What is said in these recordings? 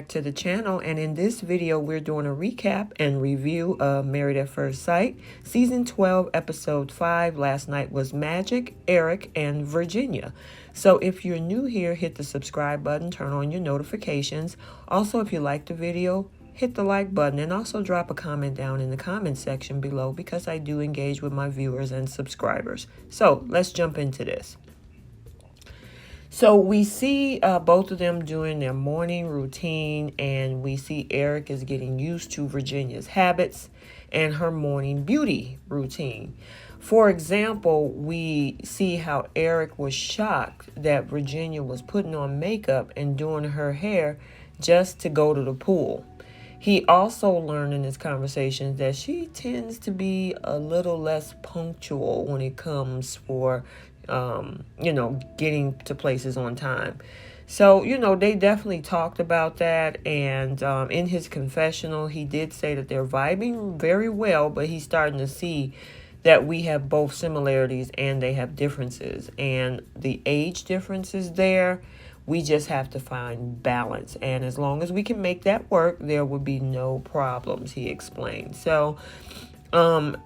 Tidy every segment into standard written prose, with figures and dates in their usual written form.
back to the channel, and in this video we're doing a recap and review of Married at First Sight season 12 episode 5. Last night was Magic, Erik, and Virginia. So if you're new here, hit the subscribe button, turn on your notifications. Also, if you like the video, hit the like button, and also drop a comment down in the comment section below because I do engage with my viewers and subscribers. So let's jump into this. So we see both of them doing their morning routine, and we see Erik is getting used to Virginia's habits and her morning beauty routine. For example, we see how Erik was shocked that Virginia was putting on makeup and doing her hair just to go to the pool. He also learned in his conversations that she tends to be a little less punctual when it comes for getting to places on time. So, they definitely talked about that. And in his confessional, he did say that they're vibing very well, but he's starting to see that we have both similarities and they have differences. And the age difference is there. We just have to find balance. And as long as we can make that work, there will be no problems, he explained. So,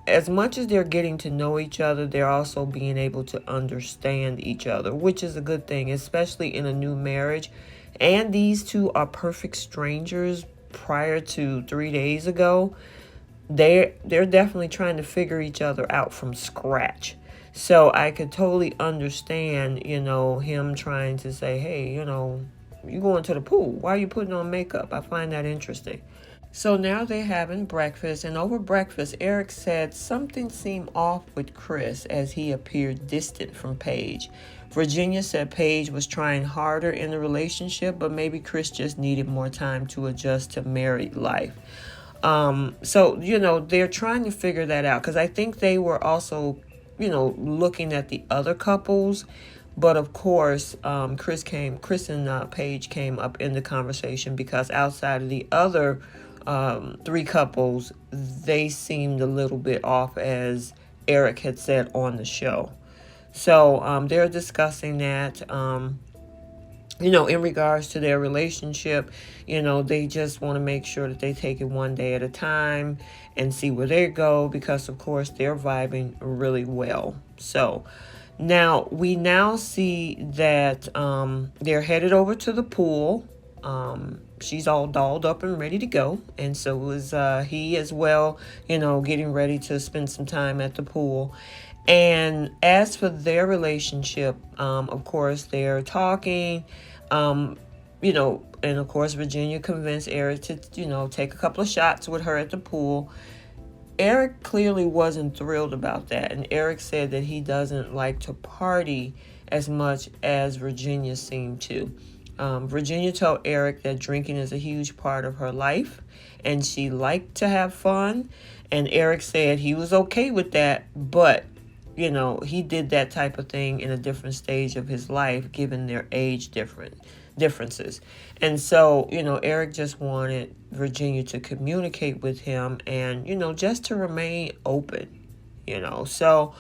as much as they're getting to know each other, they're also being able to understand each other, which is a good thing, especially in a new marriage. And these two are perfect strangers prior to 3 days ago. They're definitely trying to figure each other out from scratch. So I could totally understand, him trying to say, hey, you going to the pool. Why are you putting on makeup? I find that interesting. So now they're having breakfast, and over breakfast, Erik said something seemed off with Chris as he appeared distant from Paige. Virginia said Paige was trying harder in the relationship, but maybe Chris just needed more time to adjust to married life. So, they're trying to figure that out, because I think they were also, looking at the other couples. But of course, Chris and Paige came up in the conversation because outside of the other three couples, they seemed a little bit off, as Erik had said on the show. So they're discussing that. In regards to their relationship, they just want to make sure that they take it one day at a time and see where they go, because of course they're vibing really well. So we now see that they're headed over to the pool. She's all dolled up and ready to go, and so is he as well, getting ready to spend some time at the pool. And as for their relationship, of course, they're talking, and of course, Virginia convinced Erik to, take a couple of shots with her at the pool. Erik clearly wasn't thrilled about that, and Erik said that he doesn't like to party as much as Virginia seemed to. Virginia told Erik that drinking is a huge part of her life, and she liked to have fun, and Erik said he was okay with that, but he did that type of thing in a different stage of his life, given their age differences. And so, Erik just wanted Virginia to communicate with him and, just to remain open, So,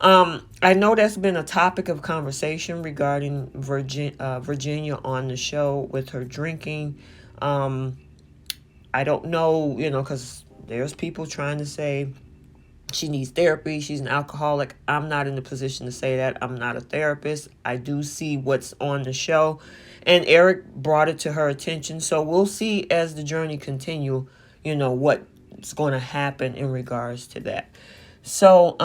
I know that's been a topic of conversation regarding Virginia on the show with her drinking. I don't know, because there's people trying to say she needs therapy. She's an alcoholic. I'm not in the position to say that. I'm not a therapist. I do see what's on the show, and Erik brought it to her attention. So we'll see as the journey continue, what's going to happen in regards to that. So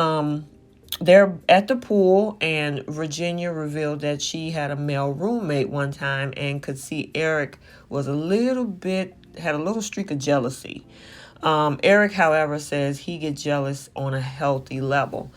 they're at the pool, and Virginia revealed that she had a male roommate one time and could see Erik was had a little streak of jealousy. Erik, however, says he gets jealous on a healthy level.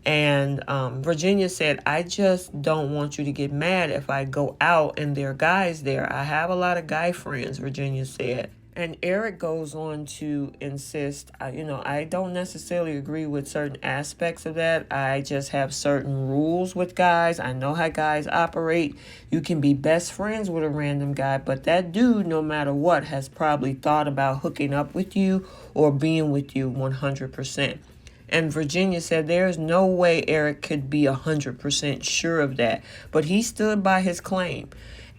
And Virginia said, I just don't want you to get mad if I go out and there are guys there. I have a lot of guy friends, Virginia said. And Erik goes on to insist, I don't necessarily agree with certain aspects of that. I just have certain rules with guys. I know how guys operate. You can be best friends with a random guy, but that dude, no matter what, has probably thought about hooking up with you or being with you 100%. And Virginia said there's no way Erik could be 100% sure of that, but he stood by his claim.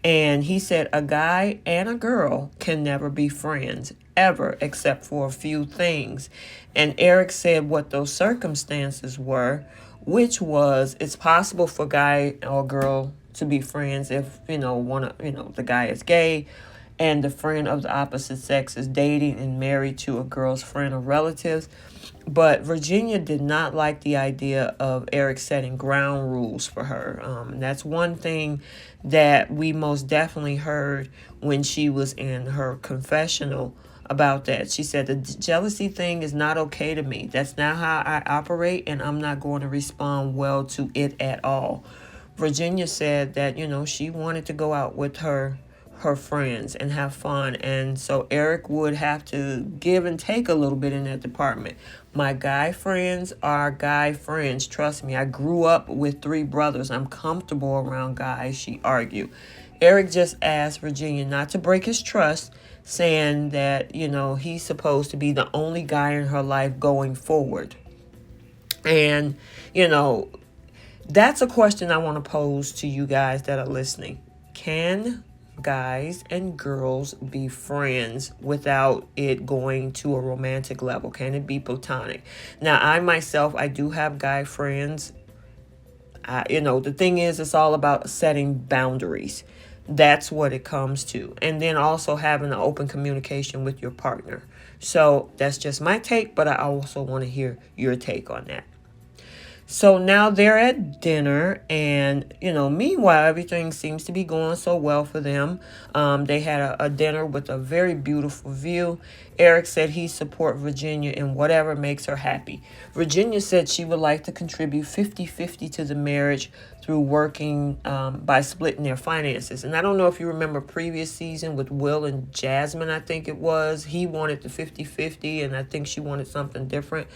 And he said a guy and a girl can never be friends, ever, except for a few things. And Erik said what those circumstances were, which was it's possible for guy or girl to be friends if, the guy is gay and the friend of the opposite sex is dating and married to a girl's friend or relatives. But Virginia did not like the idea of Erik setting ground rules for her. That's one thing that we most definitely heard when she was in her confessional about that. She said the jealousy thing is not okay to me. That's not how I operate, and I'm not going to respond well to it at all. Virginia said that, she wanted to go out with her friends and have fun, and so Erik would have to give and take a little bit in that department. My guy friends are guy friends, trust me. I grew up with 3 brothers. I'm comfortable around guys, she argued. Erik just asked Virginia not to break his trust, saying that, he's supposed to be the only guy in her life going forward. And, that's a question I want to pose to you guys that are listening. Can guys and girls be friends without it going to a romantic level? Can it be platonic? Now, I do have guy friends. The thing is, it's all about setting boundaries. That's what it comes to. And then also having an open communication with your partner. So that's just my take, but I also want to hear your take on that. So now they're at dinner, and, meanwhile, everything seems to be going so well for them. They had a dinner with a very beautiful view. Erik said he support Virginia in whatever makes her happy. Virginia said she would like to contribute 50-50 to the marriage through working by splitting their finances. And I don't know if you remember previous season with Will and Jasmine, I think it was. He wanted the 50-50, and I think she wanted something different.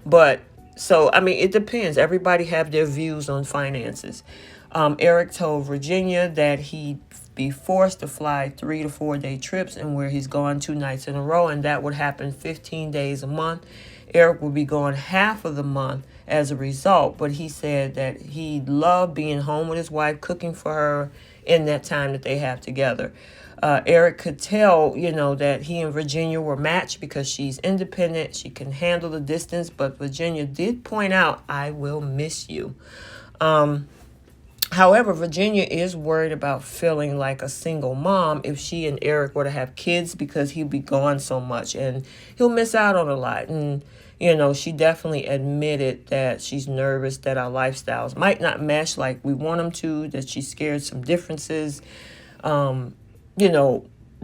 But so, it depends. Everybody have their views on finances. Erik told Virginia that he'd be forced to fly 3 to 4 day trips, and where he's gone 2 nights in a row, and that would happen 15 days a month. Erik would be gone half of the month as a result, but he said that he loved being home with his wife, cooking for her in that time that they have together. Erik could tell, that he and Virginia were matched because she's independent. She can handle the distance. But Virginia did point out, I will miss you. However, Virginia is worried about feeling like a single mom if she and Erik were to have kids, because he'll be gone so much and he'll miss out on a lot. And, she definitely admitted that she's nervous that our lifestyles might not mesh like we want them to, that she's scared some differences.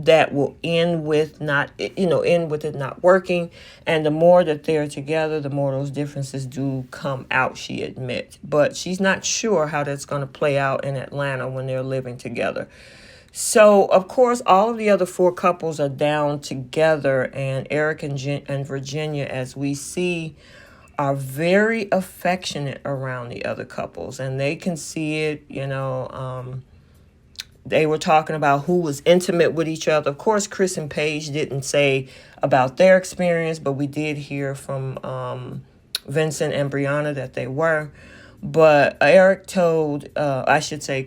That will end with it not working. And the more that they're together, the more those differences do come out, she admits. But she's not sure how that's going to play out in Atlanta when they're living together. So, of course, all of the other 4 couples are down together, and Erik and Virginia, as we see, are very affectionate around the other couples, and they can see it, They were talking about who was intimate with each other. Of course, Chris and Paige didn't say about their experience, but we did hear from Vincent and Brianna that they were. But Erik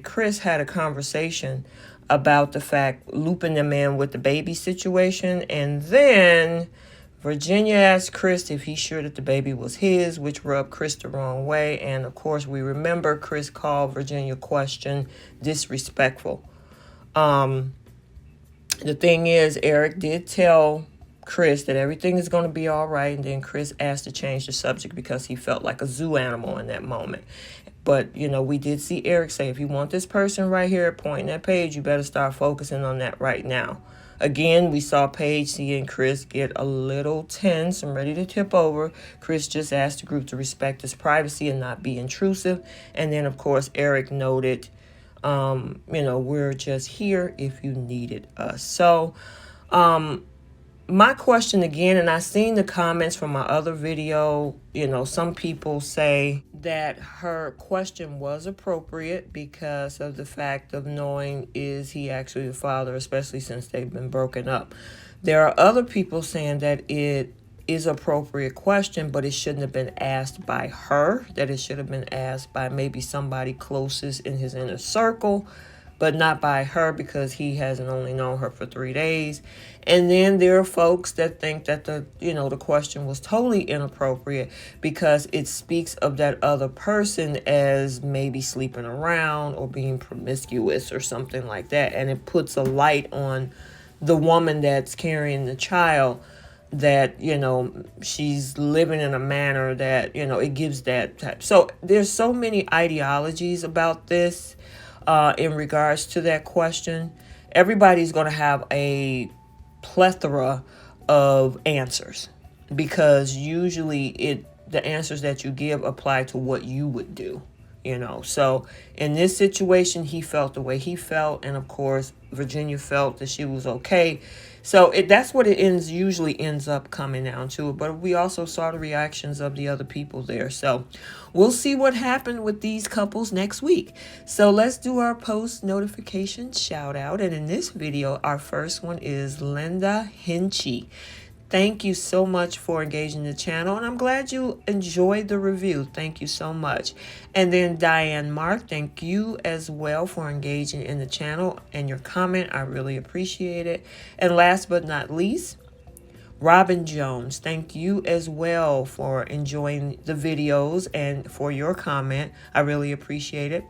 Chris had a conversation about the fact, looping them in with the baby situation. And then Virginia asked Chris if he's sure that the baby was his, which rubbed Chris the wrong way. And, of course, we remember Chris called Virginia question disrespectful. The thing is, Erik did tell Chris that everything is going to be all right. And then Chris asked to change the subject because he felt like a zoo animal in that moment. But, we did see Erik say, if you want this person right here pointing that page, you better start focusing on that right now. Again, we saw Paige seeing Chris get a little tense and ready to tip over. Chris just asked the group to respect his privacy and not be intrusive. And then, of course, Erik noted, we're just here if you needed us. So, my question again, and I've seen the comments from my other video, some people say that her question was appropriate because of the fact of knowing, is he actually the father, especially since they've been broken up. There are other people saying that it is an appropriate question, but it shouldn't have been asked by her, that it should have been asked by maybe somebody closest in his inner circle. but not by her because he hasn't only known her for 3 days. And then there are folks that think that the question was totally inappropriate because it speaks of that other person as maybe sleeping around or being promiscuous or something like that. And it puts a light on the woman that's carrying the child, that she's living in a manner that it gives that type. So there's so many ideologies about this in regards to that question. Everybody's going to have a plethora of answers because usually the answers that you give apply to what you would do. So in this situation, he felt the way he felt, and of course Virginia felt that she was okay. So that's what it usually ends up coming down to. But we also saw the reactions of the other people there. So we'll see what happened with these couples next week. So let's do our post notification shout out. And in this video, our first one is Linda Hinchy. Thank you so much for engaging the channel, and I'm glad you enjoyed the review. Thank you so much. And then Diane Mark, thank you as well for engaging in the channel and your comment. I really appreciate it. And last but not least, Robin Jones, thank you as well for enjoying the videos and for your comment. I really appreciate it.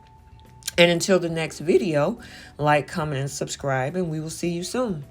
And until the next video, like, comment, and subscribe, and we will see you soon.